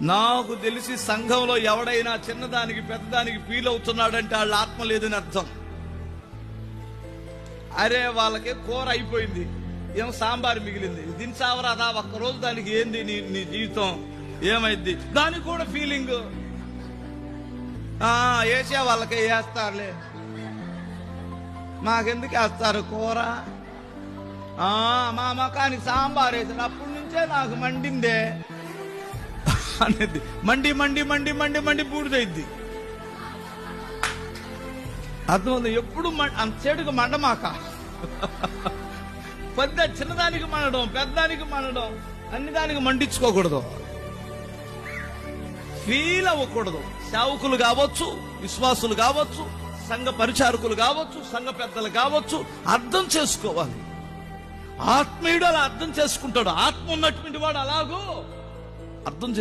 నాకు తెలిసి సంఘంలో ఎవడైనా చిన్నదానికి పెద్దదానికి ఫీల్ అవుతున్నాడంటే వాళ్ళ ఆత్మ లేదని అర్థం. అరే వాళ్ళకి కూర అయిపోయింది, ఏమో సాంబార్ మిగిలింది, దీని సావరాదా ఒక్కరోజు, దానికి ఏంది నీ జీవితం ఏమైంది, దానికి కూడా ఫీలింగ్. వేసే వాళ్ళకే వేస్తారులే, మాకెందుకు వేస్తారు కూర, మా మకానికి సాంబార్ వేసారు, అప్పటి నుంచే నాకు మండిందే అనేది. మండి మండి మండి మండి మండి పూర్తయింది. అర్థం. ఎప్పుడు అంత చెడుకు మండమాక. చిన్నదానికి మండడం, పెద్దదానికి మండడం, అన్ని దానికి మండించుకోకూడదు, ఫీల్ అవ్వకూడదు. సేవకులు కావచ్చు, విశ్వాసులు కావచ్చు, సంఘ పరిచారకులు కావచ్చు, సంఘ పెద్దలు కావచ్చు, అర్థం చేసుకోవాలి. ఆత్మీయుడు అలా అర్థం చేసుకుంటాడు. ఆత్మ ఉన్నటువంటి వాడు అలాగూ అర్థం